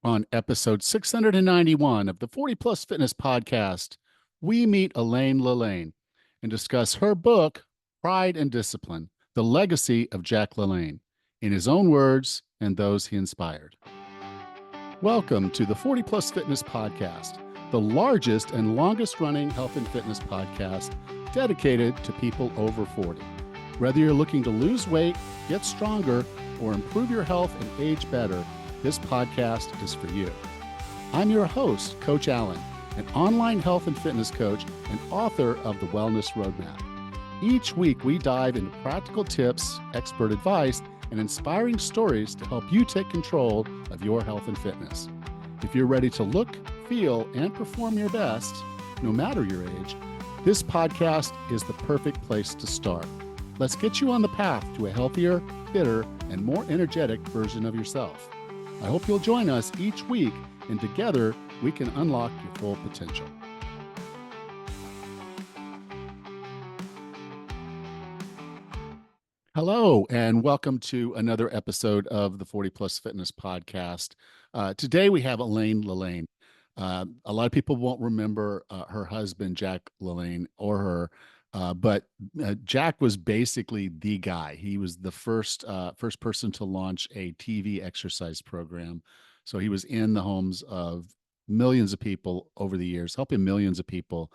On episode 691 of the 40 Plus Fitness Podcast, we meet Elaine LaLanne and discuss her book, Pride and Discipline: The Legacy of Jack LaLanne, in his own words and those he inspired. Welcome to the 40 Plus Fitness Podcast, the largest and longest running health and fitness podcast dedicated to people over 40. Whether you're looking to lose weight, get stronger, or improve your health and age better, this podcast is for you. I'm your host, Coach Allan, an online health and fitness coach and author of the Wellness Roadmap. Each week, we dive into practical tips, expert advice, and inspiring stories to help you take control of your health and fitness. If you're ready to look, feel, and perform your best, no matter your age, this podcast is the perfect place to start. Let's get you on the path to a healthier, fitter, and more energetic version of yourself. I hope you'll join us each week, and together we can unlock your full potential. Hello, and welcome to another episode of the 40 Plus Fitness Podcast. Today we have Elaine LaLanne. A lot of people won't remember her husband, Jack LaLanne, or her. But Jack was basically the guy. He was the first person to launch a TV exercise program. So he was in the homes of millions of people over the years, helping millions of people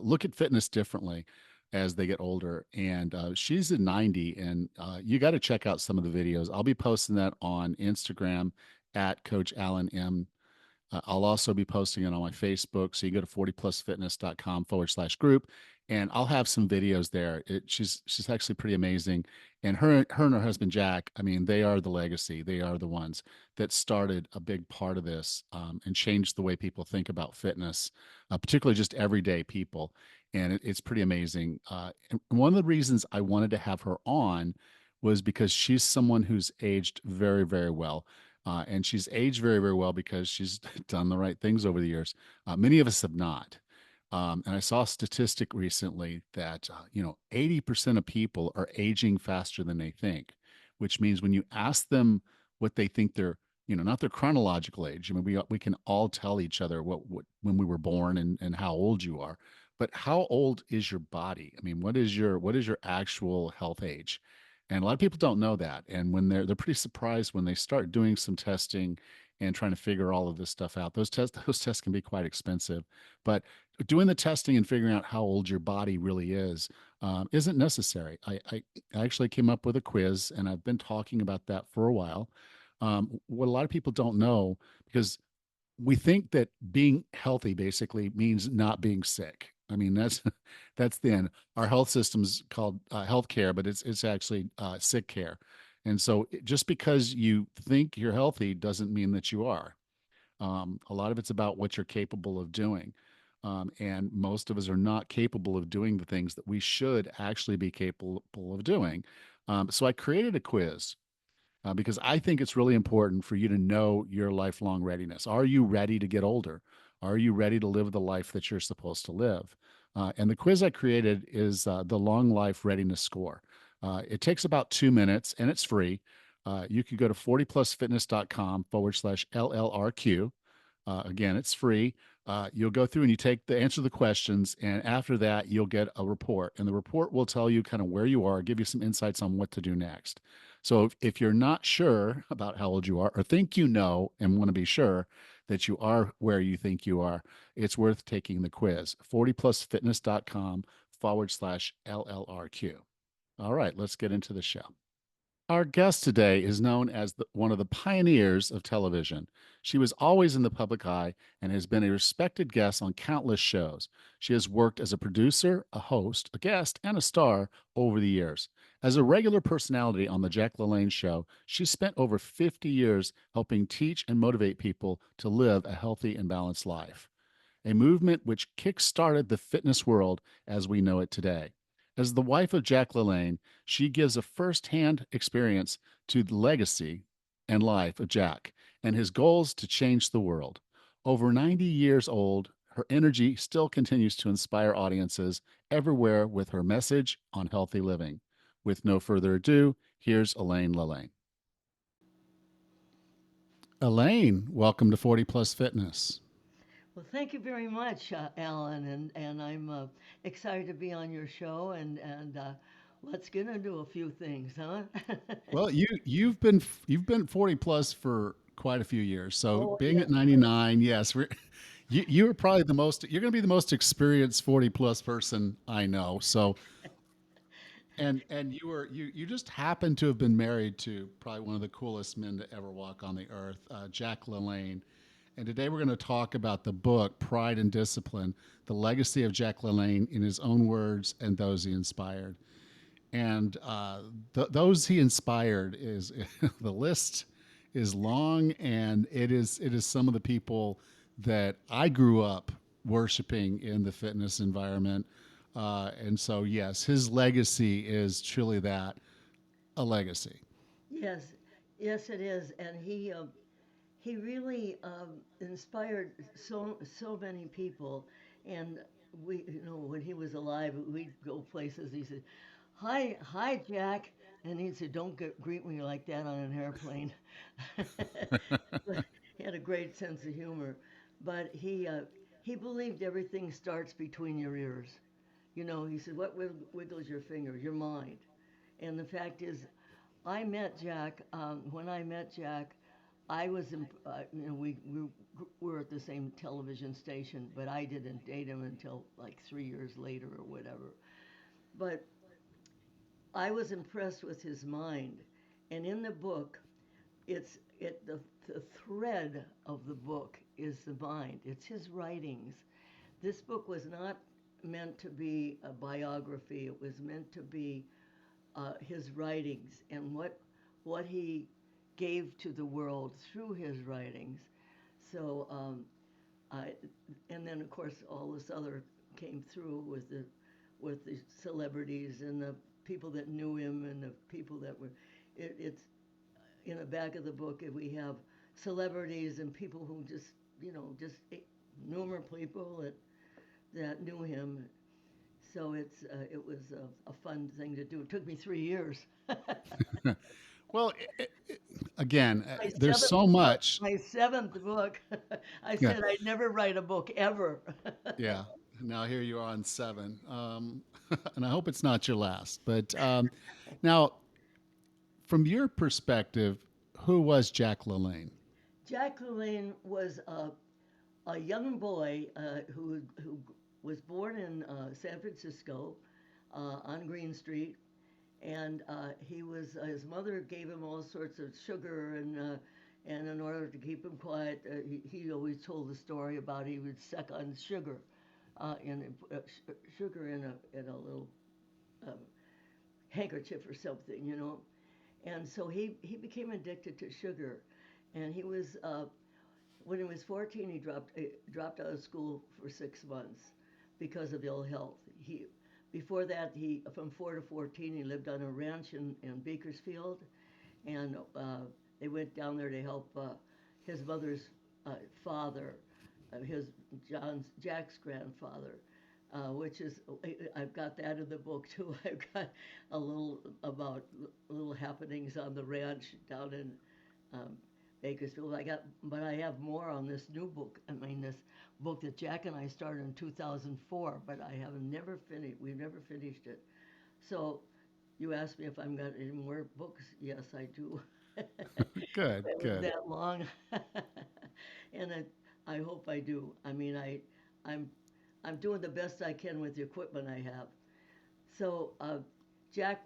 look at fitness differently as they get older. And she's at 90, and you got to check out some of the videos. I'll be posting that on Instagram at Coach Allan M. I'll also be posting it on my Facebook. So you go to 40plusfitness.com/group, and I'll have some videos there. She's actually pretty amazing. And her and her husband, Jack, I mean, they are the legacy. They are the ones that started a big part of this and changed the way people think about fitness, particularly just everyday people. And it's pretty amazing. And one of the reasons I wanted to have her on was because she's someone who's aged very, very well. And she's aged very, very well because she's done the right things over the years. Many of us have not. And I saw a statistic recently that, 80% of people are aging faster than they think, which means when you ask them what they think their, not their chronological age. I mean, we can all tell each other what when we were born and how old you are, but how old is your body? I mean, what is your actual health age? And a lot of people don't know that. And when they're pretty surprised when they start doing some testing and trying to figure all of this stuff out. Those tests can be quite expensive, but doing the testing and figuring out how old your body really is isn't necessary. I actually came up with a quiz, and I've been talking about that for a while. What a lot of people don't know, because we think that being healthy basically means not being sick. I mean, that's that's the end. Our health system's called healthcare, but it's actually sick care. And so just because you think you're healthy doesn't mean that you are. A lot of it's about what you're capable of doing. And most of us are not capable of doing the things that we should actually be capable of doing. So I created a quiz because I think it's really important for you to know your lifelong readiness. Are you ready to get older? Are you ready to live the life that you're supposed to live? And the quiz I created is the Long Life Readiness Score. It takes about 2 minutes, and it's free. You can go to 40plusfitness.com/LLRQ. Again, it's free. You'll go through and you answer the questions, and after that, you'll get a report. And the report will tell you kind of where you are, give you some insights on what to do next. So if you're not sure about how old you are, or think you know and want to be sure that you are where you think you are, it's worth taking the quiz. 40plusfitness.com/LLRQ. All right, let's get into the show. Our guest today is known as one of the pioneers of television. She was always in the public eye and has been a respected guest on countless shows. She has worked as a producer, a host, a guest, and a star over the years. As a regular personality on The Jack LaLanne Show, she spent over 50 years helping teach and motivate people to live a healthy and balanced life, a movement which kick-started the fitness world as we know it today. As the wife of Jack LaLanne, she gives a first-hand experience to the legacy and life of Jack and his goals to change the world. Over 90 years old, her energy still continues to inspire audiences everywhere with her message on healthy living. With no further ado, here's Elaine LaLanne. Elaine, welcome to 40 Plus Fitness. Well, thank you very much, Alan, and I'm excited to be on your show, and let's get into a few things, huh? Well, you've been 40 plus for quite a few years. So Oh being at yes, 99, yes, you're probably you're going to be the most experienced 40 plus person I know. So and you just happen to have been married to probably one of the coolest men to ever walk on the earth, Jack LaLanne. And today we're going to talk about the book Pride and Discipline: The Legacy of Jack LaLanne in his own words and those he inspired. And those he inspired is the list is long, and it is some of the people that I grew up worshiping in the fitness environment. And so, yes, his legacy is truly that, a legacy. yes, yes, it is, and he really inspired so many people, and when he was alive, we'd go places. He said, "Hi, Jack," and he'd say, "Don't greet me like that on an airplane." But he had a great sense of humor, but he believed everything starts between your ears. He said, "What wiggles your finger? Your mind." And the fact is, I met Jack. When I met Jack, I was, we were at the same television station, but I didn't date him until like 3 years later or whatever. But I was impressed with his mind, and in the book, the thread of the book is the mind. It's his writings. This book was not meant to be a biography. It was meant to be his writings and what he gave to the world through his writings. So, I, and then of course all this other came through with the celebrities and the people that knew him and the people that were. It's in the back of the book. We have celebrities and people who just numerous people that knew him. So it was a fun thing to do. It took me 3 years. Well, again, My there's seventh so book. much. My seventh book. I Yeah, said I'd never write a book ever. yeah. Now here you are on seven, and I hope it's not your last. But now, from your perspective, who was Jack LaLanne? Jack LaLanne was a young boy who was born in San Francisco on Green Street, and he was his mother gave him all sorts of sugar and in order to keep him quiet, he always told the story about he would suck on sugar, sugar in a little um, handkerchief or something. And so he became addicted to sugar, and he was when he was 14 he dropped out of school for 6 months because of ill health. He Before that, he from 4 to 14 he lived on a ranch in Bakersfield, and they went down there to help his mother's father, his Jack's grandfather, which is I've got that in the book too. I've got a little about little happenings on the ranch down in um, Bakersfield. But I have more on this new book. I mean, this book that Jack and I started in 2004, but I have never finished. We've never finished it. So you asked me if I've got any more books. Yes, I do. If Good, I live good. that long, and I hope I do. I mean, I'm I'm doing the best I can with the equipment I have. So Jack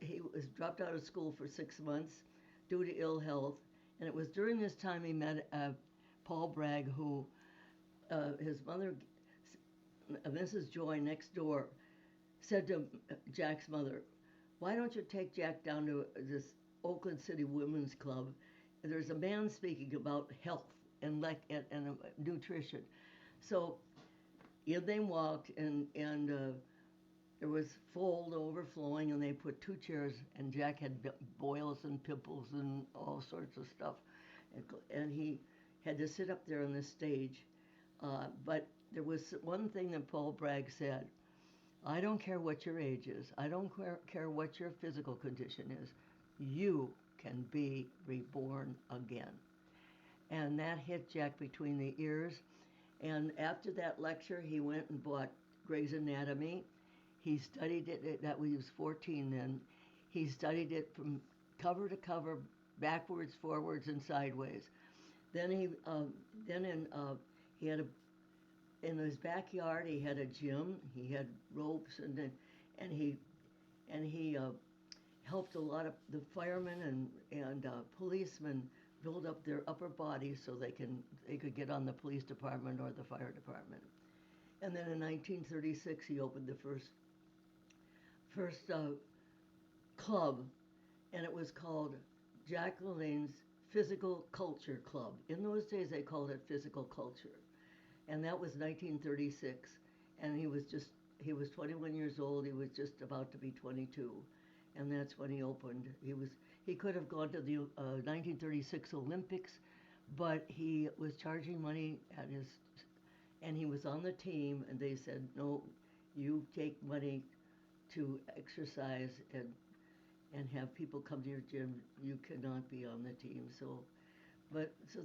he was dropped out of school for 6 months due to ill health, and it was during this time he met Paul Bragg, who his mother, Mrs. Joy next door, said to Jack's mother, "Why don't you take Jack down to this Oakland City Women's Club? There's a man speaking about health and nutrition." So in they walked, and there was full overflowing, and they put two chairs, and Jack had boils and pimples and all sorts of stuff, and he had to sit up there on the stage. But there was one thing that Paul Bragg said: "I don't care what your age is. I don't care what your physical condition is. You can be reborn again." and that hit Jack between the ears. And after that lecture, he went and bought Gray's Anatomy. He studied it, that when he was 14 then. He studied it from cover to cover, backwards, forwards, and sideways. Then then he had in his backyard, he had a gym. He had ropes, and he, and he helped a lot of the firemen and policemen build up their upper bodies so they could get on the police department or the fire department. And then in 1936, he opened the first club, and it was called Jack LaLanne's Physical Culture Club. In those days, they called it Physical Culture, and that was 1936. And he was 21 years old. He was just about to be 22, and that's when he opened. He could have gone to the 1936 Olympics, but he was charging money at his, and he was on the team, and they said, no, you take money to exercise and have people come to your gym. You cannot be on the team. So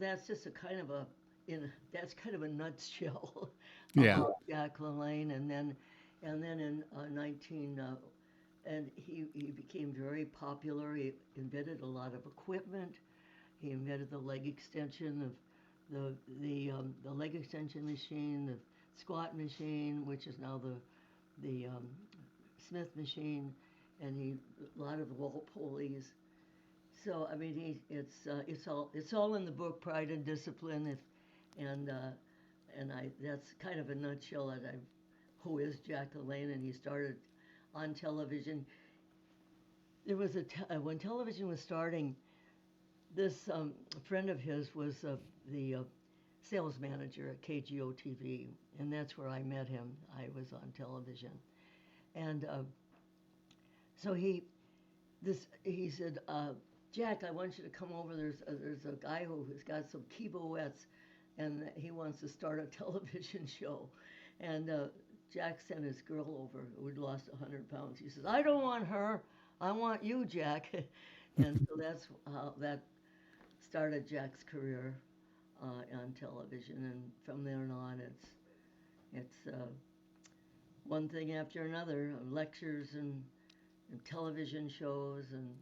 that's just a kind of a that's kind of a nutshell Yeah. about Jack LaLanne. And then in 19 and he became very popular. He invented a lot of equipment. He invented the leg extension of the leg extension machine, the squat machine, which is now the Smith machine, and a lot of wall pulleys. So I mean, it's all in the book Pride and Discipline. And I that's kind of a nutshell that I who is Jack LaLanne, and he started on television. There was when television was starting. This friend of his was the sales manager at KGO TV, and that's where I met him. I was on television, and so he said, Jack, I want you to come over. There's a guy who's got some kiboettes, and he wants to start a television show. And Jack sent his girl over who'd lost 100 pounds. He says, I don't want her. I want you, Jack. And so that's how that started Jack's career on television. And from there on, it's one thing after another, lectures and television shows, and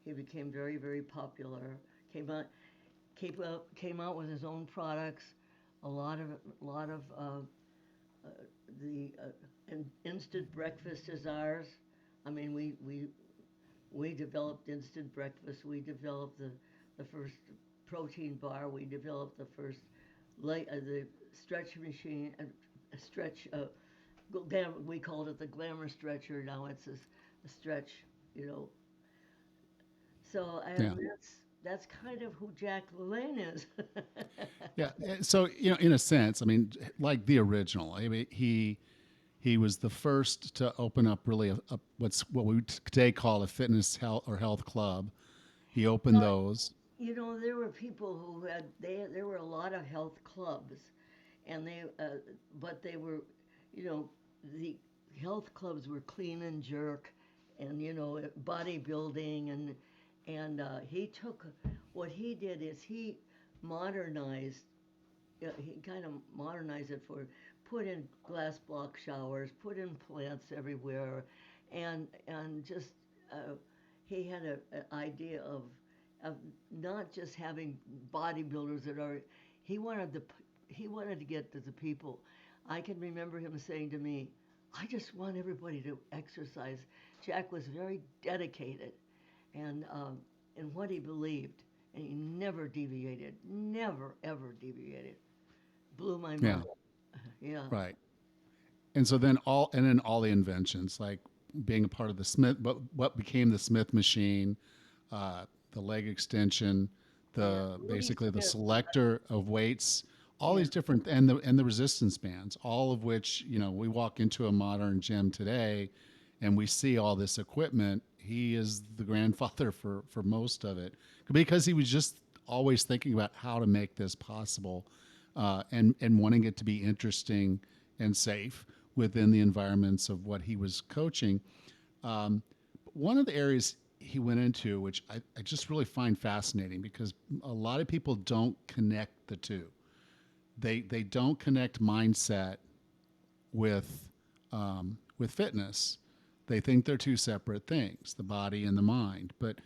he became very, very popular. Came out, came out with his own products. A lot of the instant breakfast is ours. I mean, we developed instant breakfast. We developed the first protein bar. We developed the first the stretch machine, stretch. We called it the glamour stretcher. Now it's a stretch, you know. So Yeah. that's kind of who Jack LaLanne is. Yeah. So, in a sense, I mean, like the original, I mean, he was the first to open up really what we today call a fitness health or health club. He opened Well, those. there were people who there were a lot of health clubs, and but they were, you know, the health clubs were clean and jerk, and bodybuilding, and he took what he did is modernized he kind of modernized it for put in glass block showers, put in plants everywhere, and just he had an idea of not just having bodybuilders that are he wanted the he wanted to get to the people. I can remember him saying to me, I just want everybody to exercise. Jack was very dedicated and in what he believed, and he never deviated, never ever deviated. Blew my Yeah. mind. Yeah, Right. And then all the inventions, like being a part of the Smith, but what became the Smith machine, the leg extension, yeah. the Rudy basically the Smith. selector of weights, all Yeah, these different and the resistance bands, all of which we walk into a modern gym today, and we see all this equipment. He is the grandfather for most of it because he was just always thinking about how to make this possible, and wanting it to be interesting and safe within the environments of what he was coaching. One of the areas he went into, which I just really find fascinating because a lot of people don't connect the two. They don't connect mindset with fitness. They think they're two separate things, the body and the mind. But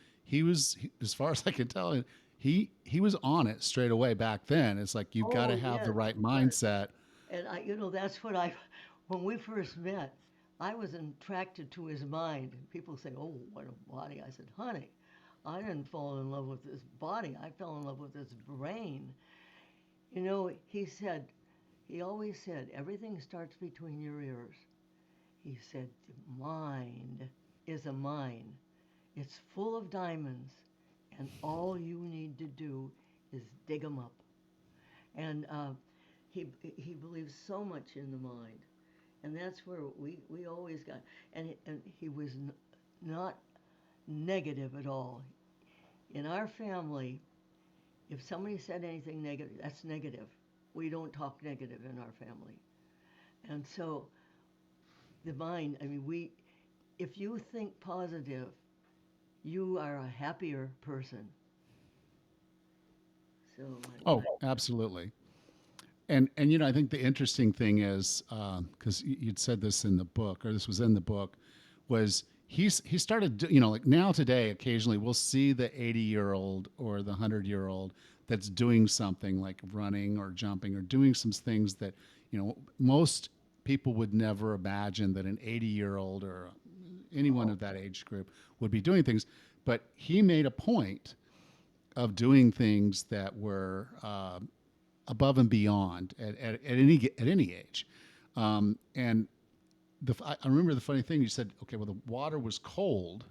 as far as I can tell, he was on it straight away back then. It's like you've got Oh, to have the yes, right he was. mindset. And that's what when we first met, I was attracted to his mind. People say, "Oh, what a body!" I said, "Honey, I didn't fall in love with his body. I fell in love with his brain." He always said, everything starts between your ears. He said, the mind is a mine. It's full of diamonds, and all you need to do is dig them up. And he believes so much in the mind, and that's where we always got. And he was not negative at all. In our family, if somebody said anything negative, that's negative. We don't talk negative in our family. And so the mind, I mean, if you think positive, you are a happier person. So Oh, absolutely. And I think the interesting thing is because you'd said this in the book, or this was in the book, was he started like now today occasionally we'll see the 80-year-old or the 100-year-old that's doing something like running or jumping or doing some things that most people would never imagine that an 80-year-old or anyone oh, of that age group would be doing things. But he made a point of doing things that were above and beyond at any age. And I remember the funny thing you said. Okay, well the water was cold,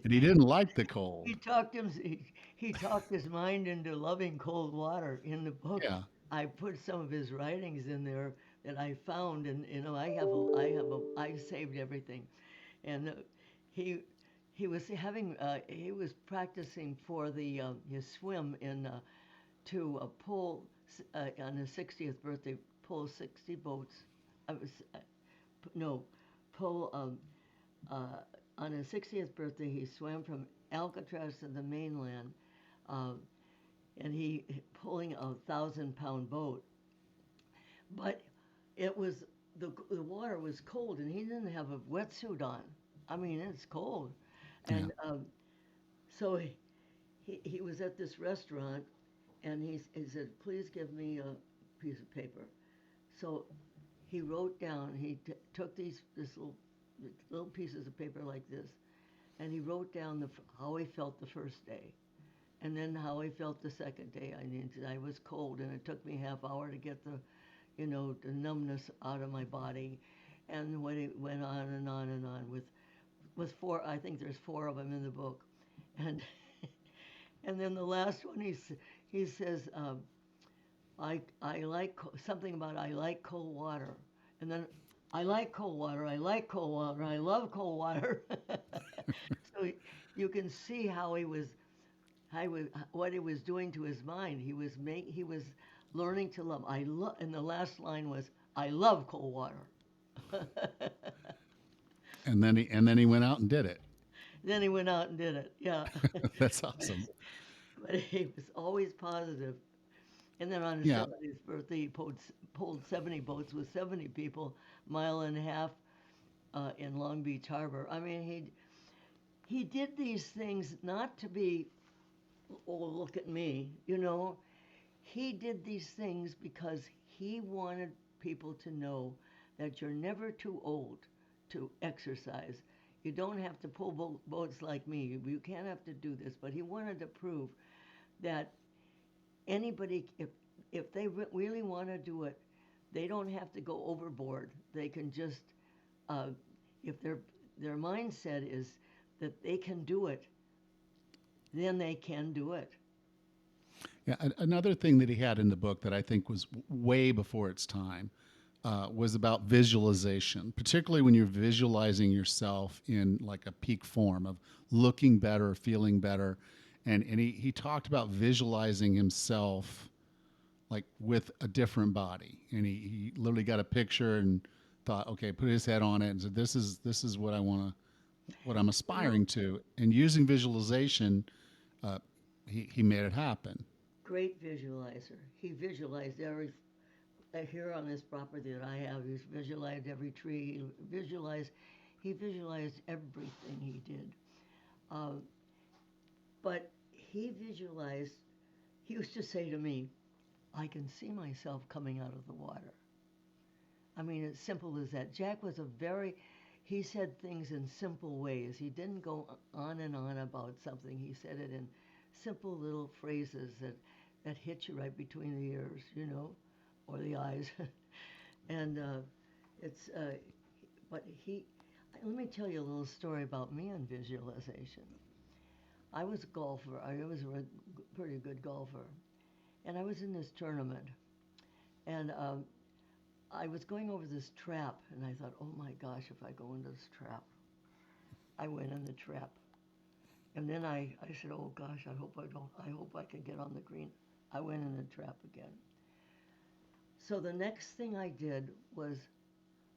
and he didn't like the he cold. talked him. He talked his mind into loving cold water. In the book, Yeah. I put some of his writings in there that I found, and I saved everything, and he he was practicing for the his swim in to pull on his 60th birthday, pull 60 boats. I was no, pull uh, on his 60th birthday. He swam from Alcatraz to the mainland, uh, and he pulling a 1,000-pound boat. But it was the water was cold, and he didn't have a wetsuit on. I mean, it's cold, Yeah. and so he was at this restaurant, and he said, "Please give me a piece of paper." So he wrote down. He took this little pieces of paper like this, and he wrote down how he felt the first day, and then how he felt the second day. I mean, I was cold, and it took me half hour to get the numbness out of my body, and when it went on and on and on with four. I think there's four of them in the book, and and then the last one he says. I like something about I like cold water, and then I like cold water. I like cold water. I love cold water. So you can see what he was doing to his mind. He was learning to love. And the last line was I love cold water. And then he went out and did it. Then he went out and did it. Yeah, That's awesome. but he was always positive. And then on his Yeah. 70th birthday, he pulled 70 boats with 70 people, mile and a half in Long Beach Harbor. I mean, he did these things not to be, oh, look at me, you know. He did these things because he wanted people to know that you're never too old to exercise. You don't have to pull boats like me. You can't have to do this. But he wanted to prove that anybody, if they really want to do it, they don't have to go overboard. They can just, uh, if their mindset is that they can do it, then they can do it. Yeah. Another thing that he had in the book that I think was way before its time was about visualization, particularly when you're visualizing yourself in like a peak form of looking better, feeling better. And he talked about visualizing himself like with a different body. And he literally got a picture and thought, okay, put his head on it and said, this is what I want to what I'm You know, aspiring to, and using visualization, uh, he made it happen. great visualizer. He visualized every here on this property that I have. He's visualized every tree. He visualized everything he did. Uh, but he visualized. He used to say to me, "I can see myself coming out of the water." I mean, it's simple as that. Jack was a very, he said things in simple ways. He didn't go on and on about something. He said it in simple little phrases that hit you right between the ears, or the eyes. and it's, but he, let me tell you a little story about me and visualization. I was a golfer. I was a pretty good golfer. And I was in this tournament. And I was going over this trap, and I thought, oh my gosh, if I go into this trap. I went in the trap. And then I said, oh gosh, I hope I can get on the green. I went in the trap again. So the next thing I did was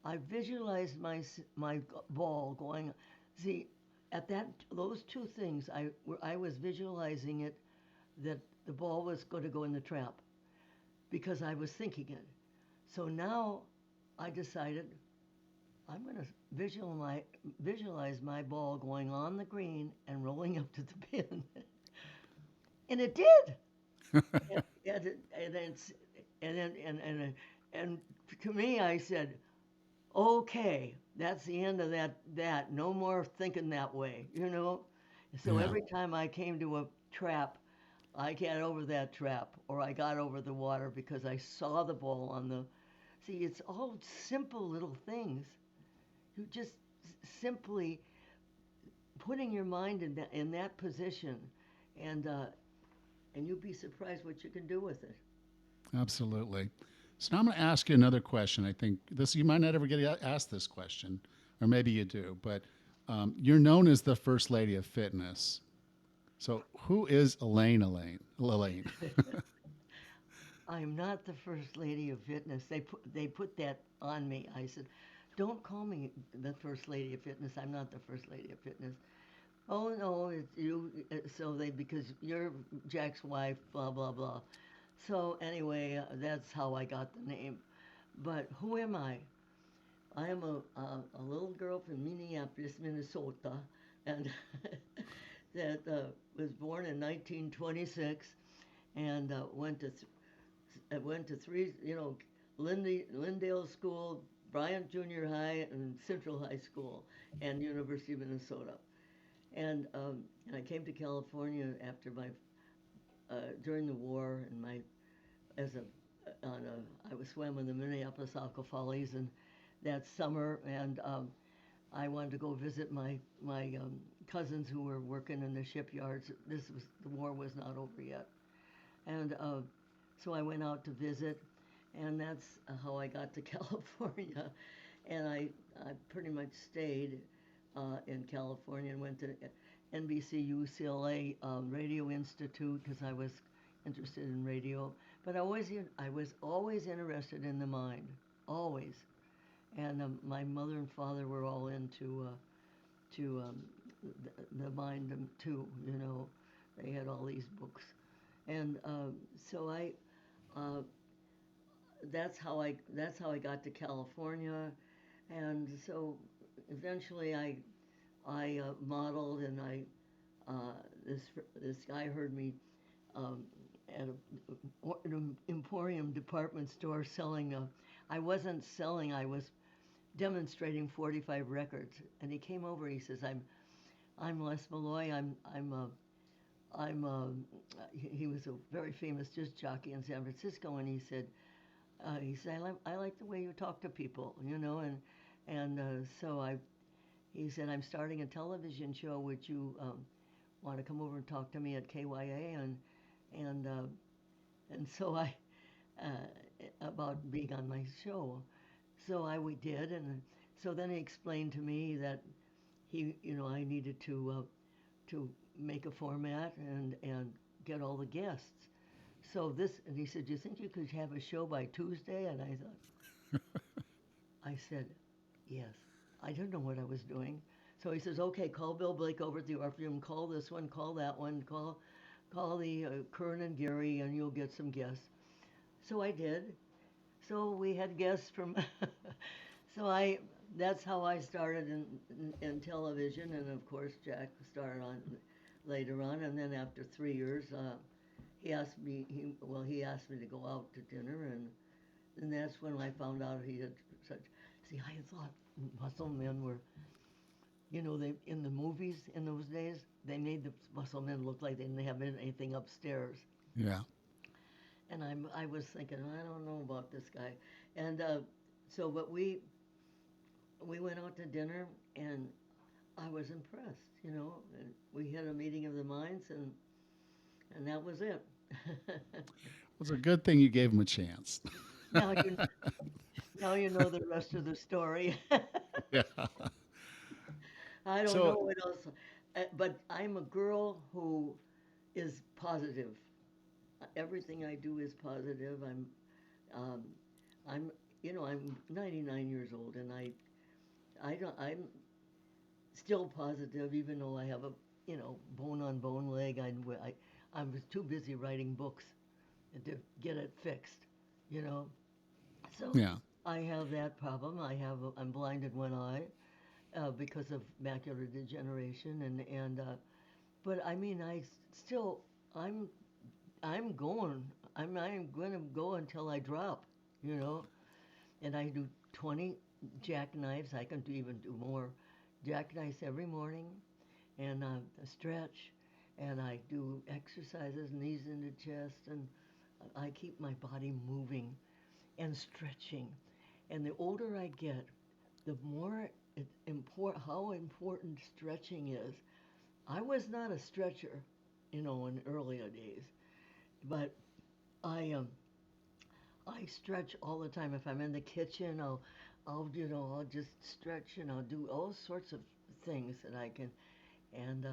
I visualized my ball going. See, at those two things, I was visualizing it that the ball was going to go in the trap because I was thinking it. So now I decided I'm going to visualize my ball going on the green and rolling up to the pin. And it did. And it's, and then, and to me, I said, okay, that's the end of that. No more thinking that way. So Yeah. every time I came to a trap, I got over that trap or I got over the water because I saw the ball on the. See, it's all simple little things. You just simply putting your mind in that position, and you'd be surprised what you can do with it. Absolutely. So now I'm going to ask you another question. I think this you might not ever get asked this question, or maybe you do, but you're known as the first lady of fitness. So who is LaLanne? I am not the first lady of fitness. They put that on me. I said, "Don't call me the first lady of fitness. I'm not the first lady of fitness." Oh no, it's you. So they because you're Jack's wife. Blah blah blah. So anyway, that's how I got the name. But who am I? I am a little girl from Minneapolis, Minnesota, and that was born in 1926 and went to three, Lindale School, Bryant Junior High, and Central High School, and University of Minnesota. And I came to California after during the war, and as a on a I was swam in the Minneapolis Aqua Follies, and that summer, and I wanted to go visit my cousins who were working in the shipyards. The war was not over yet, and so I went out to visit, and that's how I got to California, and I pretty much stayed in California and went to NBC UCLA Radio Institute because I was interested in radio, but I was always interested in the mind, always, and my mother and father were all into to the mind too. They had all these books, and so uh, that's how I got to California, and so eventually I modeled, and uh, this this guy heard me um, at an Emporium department store selling. I wasn't selling. I was demonstrating 45 records, and he came over. He says, "I'm Les Malloy. He was a very famous disc jockey in San Francisco, and he said, I like the way you talk to people, and so he said, I'm starting a television show. Would you want to come over and talk to me at KYA? And so uh, about being on my show. So we did, and so then he explained to me that I needed to make a format and get all the guests. And he said, do you think you could have a show by Tuesday? And I said, yes. I didn't know what I was doing. So he says, okay, call Bill Blake over at the Orpheum. Call this one. Call that one. Call the Kern and Gary, and you'll get some guests. So I did. So we had guests from. so I. That's how I started in television, and of course Jack started on later on, and then after 3 years, he asked me. He asked me to go out to dinner, and that's when I found out he had such. See, I thought muscle men were, they in the movies in those days they made the muscle men look like they didn't have anything upstairs, Yeah. and I was thinking I don't know about this guy, and but we went out to dinner and I was impressed, and we had a meeting of the minds and that was it. It's a good thing you gave him a chance. now you now you know the rest of the story. Yeah. I don't know So, what else, but I'm a girl who is positive. Everything I do is positive. Um, I'm, I'm 99 years old, and I'm still positive, even though I have a, bone on bone leg. I was too busy writing books to get it fixed, you know. So yeah. I have that problem. I'm blind in one eye because of macular degeneration, but I mean, still, I'm I'm going. I'm going to go until I drop, you know. And I do 20 jackknives. I can even do more jackknives every morning, and I stretch, and I do exercises, knees into chest, and I keep my body moving and stretching. And the older I get, the more how important stretching is. I was not a stretcher, in earlier days, but I I stretch all the time. If I'm in the kitchen, I'll just stretch and I'll do all sorts of things that I can, and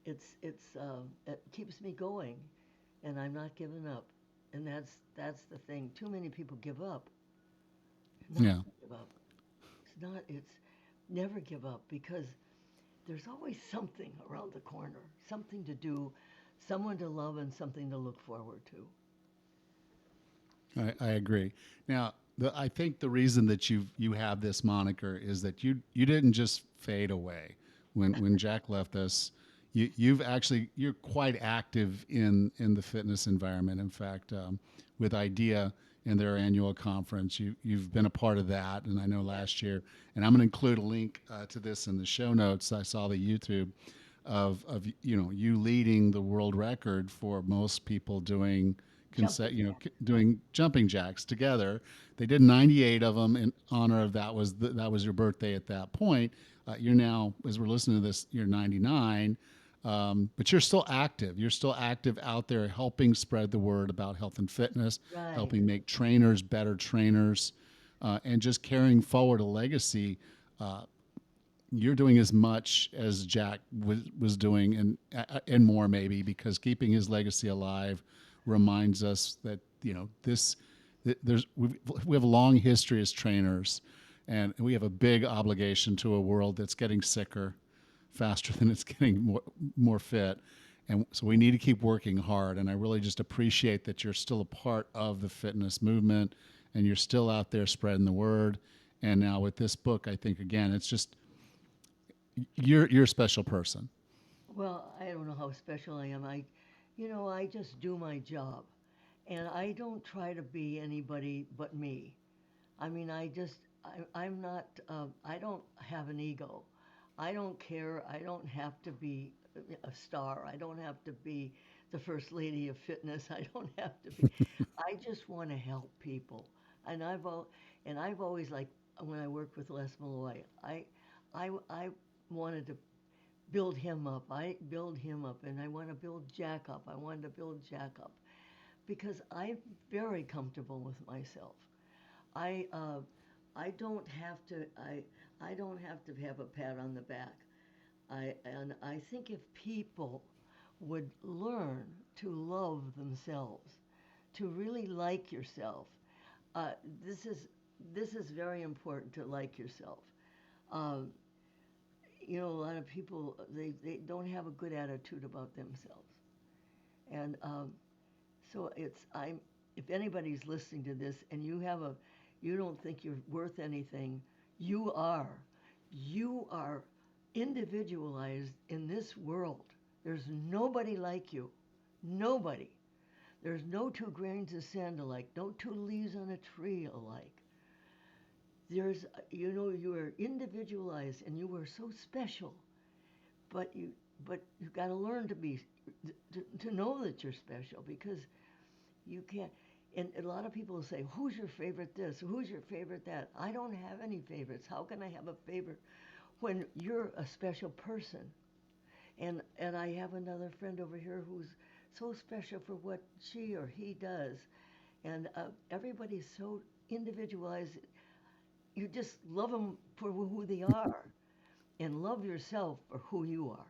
it keeps me going, and I'm not giving up, and that's the thing. Too many people give up. Not Yeah. give up. It's not. It's never give up because there's always something around the corner, something to do, someone to love, and something to look forward to. I agree. Now, I think the reason that you have this moniker is that you didn't just fade away when Jack left us. You're quite active in the fitness environment. In fact, with IDEA in their annual conference, you've been a part of that. And I know Yes. last year, and I'm going to include a link to this in the show notes. I saw the YouTube of you leading the world record for most people doing Jumping jack. doing jumping jacks together. They did 98 of them in honor of that was your birthday at that point. You're now, as we're listening to this, you're 99, but you're still active. You're still active out there, helping spread the word about health and fitness, Right. helping make trainers better trainers, and just carrying forward a legacy. You're doing as much as Jack was doing, and more maybe, because keeping his legacy alive reminds us that this there's we have a long history as trainers, and we have a big obligation to a world that's getting sicker faster than it's getting more fit. And so we need to keep working hard. And I really just appreciate that you're still a part of the fitness movement and you're still out there spreading the word. And now with this book, I think again, it's just you're a special person. Well, I don't know how special I am. I just do my job, and I don't try to be anybody but me. I mean, I'm not. I don't have an ego. I don't care. I don't have to be a star. I don't have to be the first lady of fitness. I don't have to be. I just want to help people, and I've always like when I worked with Les Malloy. I wanted to build him up. I build him up, and I want to build Jack up. I wanted to build Jack up because I'm very comfortable with myself. I uh, I don't have to. I don't have to have a pat on the back. I think if people would learn to love themselves, to really like yourself, uh, this is this is very important to like yourself. Um, a lot of people they don't have a good attitude about themselves, and so it's I'm if anybody's listening to this and you don't think you're worth anything, you are. You are individualized in this world. There's nobody like you. Nobody. There's no two grains of sand alike, no two leaves on a tree alike. There's, you are individualized and you are so special, but you got to learn to know that you're special because you can't. And a lot of people say, "Who's your favorite this? Who's your favorite that?" I don't have any favorites. How can I have a favorite when you're a special person? And I have another friend over here who's so special for what she or he does, and everybody's so individualized. You just love them for who they are, and love yourself for who you are.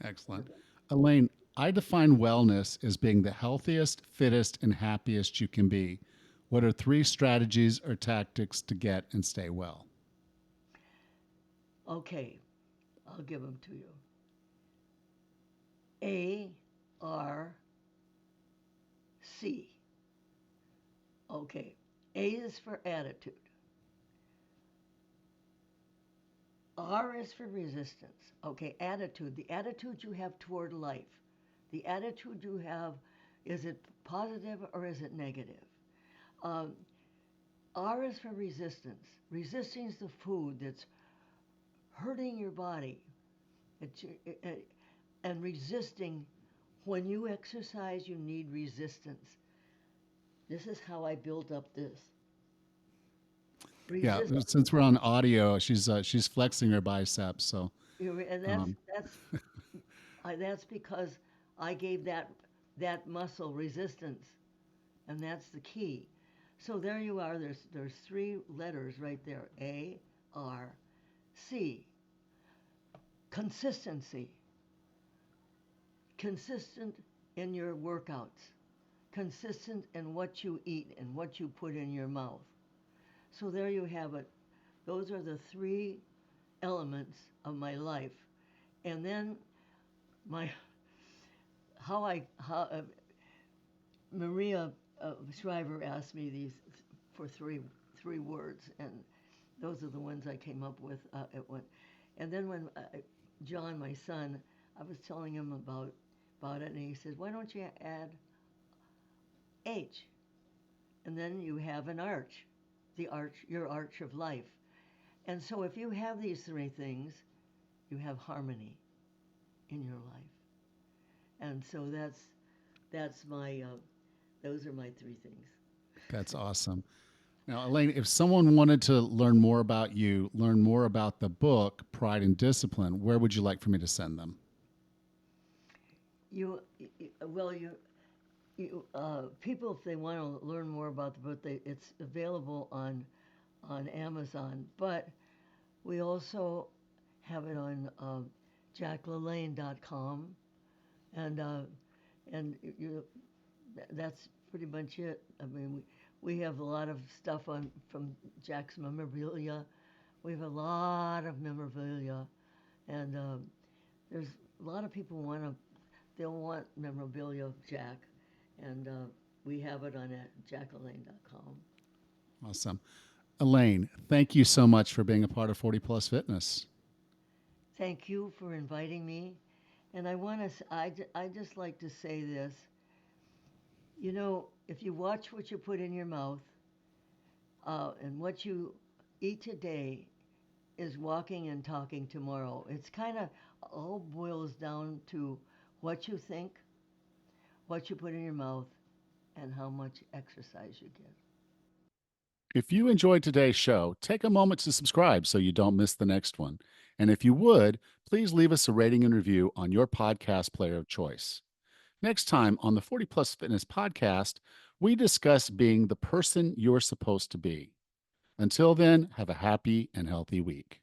Excellent. Elaine, I define wellness as being the healthiest, fittest, and happiest you can be. What are three strategies or tactics to get and stay well? Okay, I'll give them to you. ARC. Okay. A is for attitude. R is for resistance. Okay, attitude. The attitude you have toward life. The attitude you have, is it positive or is it negative? Um, R is for resistance. Resisting the food that's hurting your body. And resisting, when you exercise, you need resistance. This is how I built up this. Yeah, Resist, since we're on audio, she's flexing her biceps. So, and um, that's because I gave that muscle resistance, and that's the key. So there you are. There's three letters right there. ARC. Consistency. Consistent in your workouts. Consistent in what you eat and what you put in your mouth. So there you have it. Those are the three elements of my life. And then my how Maria Shriver asked me these for three words, and those are the ones I came up with at one. And then when John, my son, I was telling him about it, and he said, "Why don't you add H?" And then you have an arch, your arch of life. And so if you have these three things, you have harmony in your life. And so that's my those are my three things. that's awesome. Now, Elaine, if someone wanted to learn more about you, learn more about the book, Pride and Discipline, where would you like for me to send them? Well, people, if they want to learn more about the book, it's available on Amazon. But we also have it on jacklalanne.com, and that's pretty much it. I mean, we have a lot of stuff on from Jack's memorabilia. We have a lot of memorabilia, and there's a lot of people they'll want memorabilia of Jack, and we have it on at jacklalanne.com. Awesome. Elaine, thank you so much for being a part of 40 Plus Fitness. Thank you for inviting me, and I just like to say this. If you watch what you put in your mouth, and what you eat today is walking and talking tomorrow. It's kind of all boils down to what you think, what you put in your mouth, and how much exercise you get. If you enjoyed today's show, take a moment to subscribe so you don't miss the next one. And if you would, please leave us a rating and review on your podcast player of choice. Next time on the 40 Plus Fitness podcast, we discuss being the person you're supposed to be. Until then, have a happy and healthy week.